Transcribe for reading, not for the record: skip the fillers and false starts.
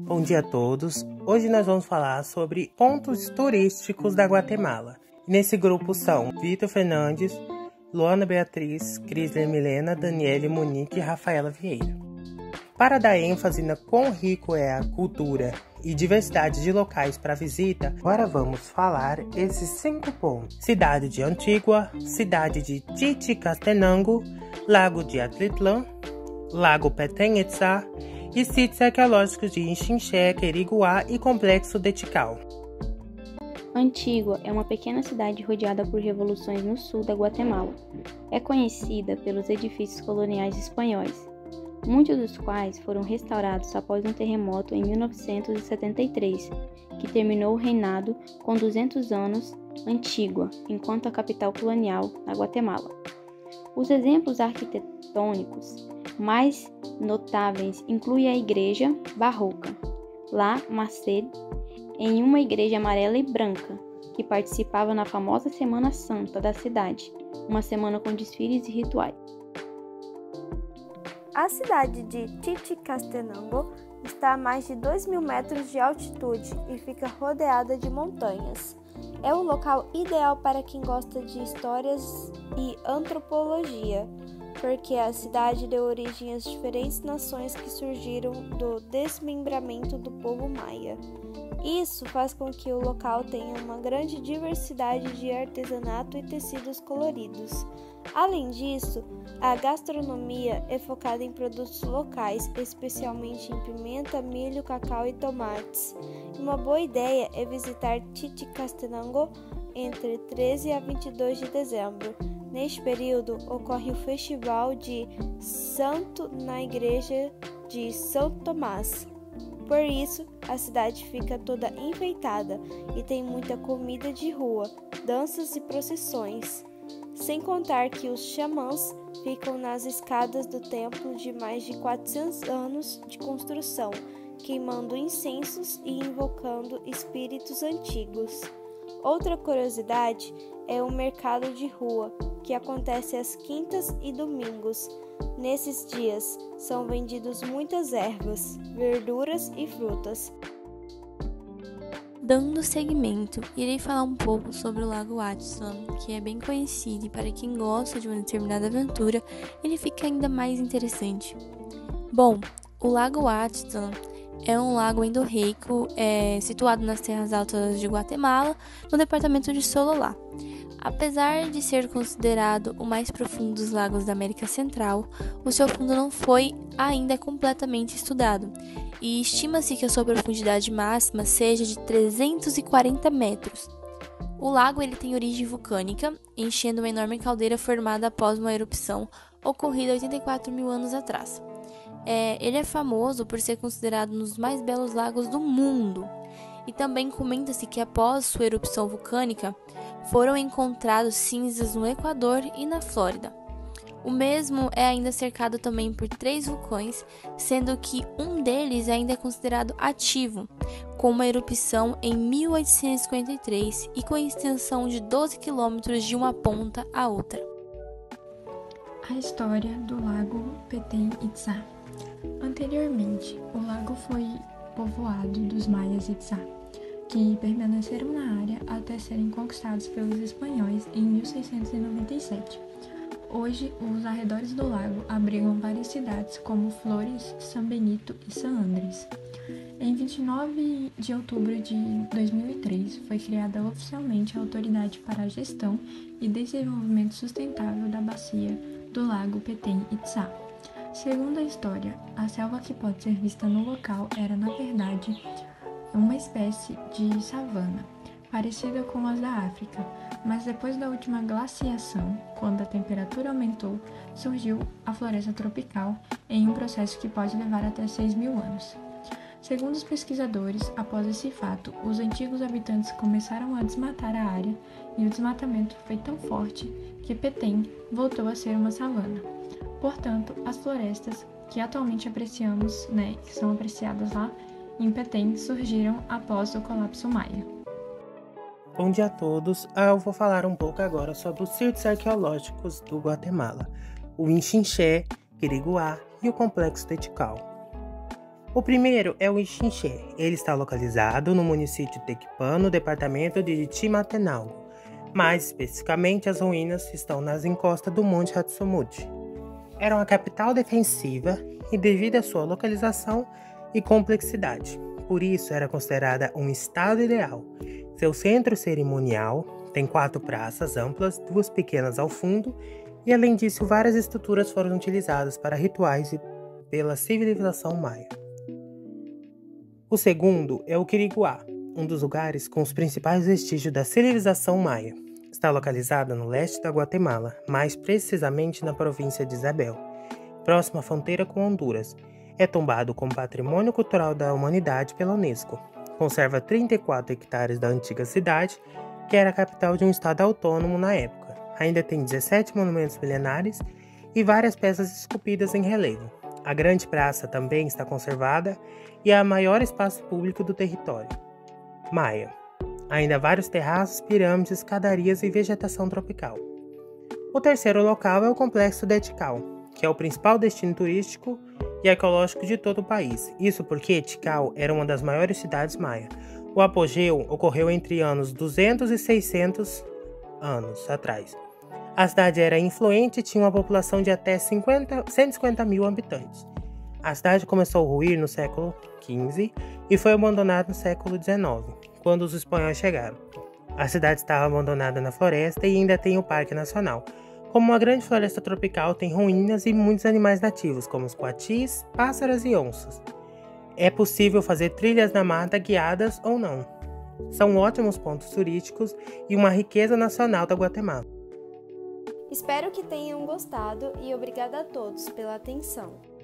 Bom dia a todos. Hoje nós vamos falar sobre pontos turísticos da Guatemala. Nesse grupo são Vitor Fernandes, Luana Beatriz, Crisler Milena, Daniele Monique e Rafaela Vieira. Para dar ênfase na quão rico é a cultura e diversidade de locais para visita, agora vamos falar esses 5 pontos. Cidade de Antigua, cidade de Titicastenango, Lago de Atlitlán, Lago Petén Itzá e sítios arqueológicos de Ixinché, Queriguá e Complexo de Tikal. Antigua é uma pequena cidade rodeada por revoluções no sul da Guatemala. É conhecida pelos edifícios coloniais espanhóis, muitos dos quais foram restaurados após um terremoto em 1973, que terminou o reinado com 200 anos Antigua, enquanto a capital colonial na Guatemala. Os exemplos arquitetônicos mais notáveis incluem a Igreja Barroca, La Merced, em uma igreja amarela e branca, que participava na famosa Semana Santa da cidade, uma semana com desfiles e rituais. A cidade de Titicastenango está a mais de 2.000 metros de altitude e fica rodeada de montanhas. É o local ideal para quem gosta de histórias e antropologia, porque a cidade deu origem às diferentes nações que surgiram do desmembramento do povo maia. Isso faz com que o local tenha uma grande diversidade de artesanato e tecidos coloridos. Além disso, a gastronomia é focada em produtos locais, especialmente em pimenta, milho, cacau e tomates. Uma boa ideia é visitar Titicastenango entre 13 a 22 de dezembro. Neste período, ocorre o Festival de Santo na Igreja de São Tomás. Por isso, a cidade fica toda enfeitada e tem muita comida de rua, danças e procissões. Sem contar que os xamãs ficam nas escadas do templo de mais de 400 anos de construção, queimando incensos e invocando espíritos antigos. Outra curiosidade é o mercado de rua, que acontece às quintas e domingos. Nesses dias, são vendidos muitas ervas, verduras e frutas. Dando seguimento, irei falar um pouco sobre o Lago Atitlan, que é bem conhecido e para quem gosta de uma determinada aventura, ele fica ainda mais interessante. Bom, o Lago Atitlan é um lago endorreico situado nas terras altas de Guatemala, no departamento de Sololá. Apesar de ser considerado o mais profundo dos lagos da América Central, o seu fundo não foi ainda completamente estudado, e estima-se que a sua profundidade máxima seja de 340 metros. O lago tem origem vulcânica, enchendo uma enorme caldeira formada após uma erupção ocorrida 84 mil anos atrás. Ele é famoso por ser considerado um dos mais belos lagos do mundo. E também comenta-se que após sua erupção vulcânica, foram encontrados cinzas no Equador e na Flórida. O mesmo é ainda cercado também por 3 vulcões, sendo que um deles ainda é considerado ativo, com uma erupção em 1853 e com extensão de 12 quilômetros de uma ponta à outra. A história do Lago Petén Itzá. Anteriormente, o lago foi povoado dos maias Itzá, que permaneceram na área até serem conquistados pelos espanhóis em 1697. Hoje, os arredores do lago abrigam várias cidades como Flores, San Benito e San Andrés. Em 29 de outubro de 2003, foi criada oficialmente a Autoridade para a Gestão e Desenvolvimento Sustentável da Bacia do Lago Petén Itzá. Segundo a história, a selva que pode ser vista no local era, na verdade, uma espécie de savana, parecida com as da África, mas depois da última glaciação, quando a temperatura aumentou, surgiu a floresta tropical em um processo que pode levar até 6.000 anos. Segundo os pesquisadores, após esse fato, os antigos habitantes começaram a desmatar a área e o desmatamento foi tão forte que Petén voltou a ser uma savana. Portanto, as florestas que atualmente apreciamos, que são apreciadas lá em Petén, surgiram após o colapso maia. Bom dia a todos. Eu vou falar um pouco agora sobre os sítios arqueológicos do Guatemala, o Ixinché, Queriguá e o Complexo de Tikal. O primeiro é o Ixinché. Ele está localizado no município de Tequipano, no departamento de Chimaltenango. Mais especificamente, as ruínas estão nas encostas do Monte Hatsumut. Era uma capital defensiva e, devido à sua localização e complexidade, por isso era considerada um estado ideal. Seu centro cerimonial tem 4 praças amplas, 2 pequenas ao fundo, e além disso, várias estruturas foram utilizadas para rituais pela civilização maia. O segundo é o Quiriguá, um dos lugares com os principais vestígios da civilização maia. Está localizada no leste da Guatemala, mais precisamente na província de Isabel, próxima à fronteira com Honduras. É tombado como Patrimônio Cultural da Humanidade pela Unesco. Conserva 34 hectares da antiga cidade, que era a capital de um estado autônomo na época. Ainda tem 17 monumentos milenares e várias peças esculpidas em relevo. A grande praça também está conservada e é o maior espaço público do território maia. Ainda há vários terraços, pirâmides, escadarias e vegetação tropical. O terceiro local é o Complexo de Tikal, que é o principal destino turístico e arqueológico de todo o país. Isso porque Tikal era uma das maiores cidades maia. O apogeu ocorreu entre anos 200 e 600 anos atrás. A cidade era influente e tinha uma população de até 150 mil habitantes. A cidade começou a ruir no século XV e foi abandonada no século XIX, quando os espanhóis chegaram. A cidade estava abandonada na floresta e ainda tem o Parque Nacional. Como uma grande floresta tropical, tem ruínas e muitos animais nativos, como os coatis, pássaros e onças. É possível fazer trilhas na mata guiadas ou não. São ótimos pontos turísticos e uma riqueza nacional da Guatemala. Espero que tenham gostado e obrigada a todos pela atenção.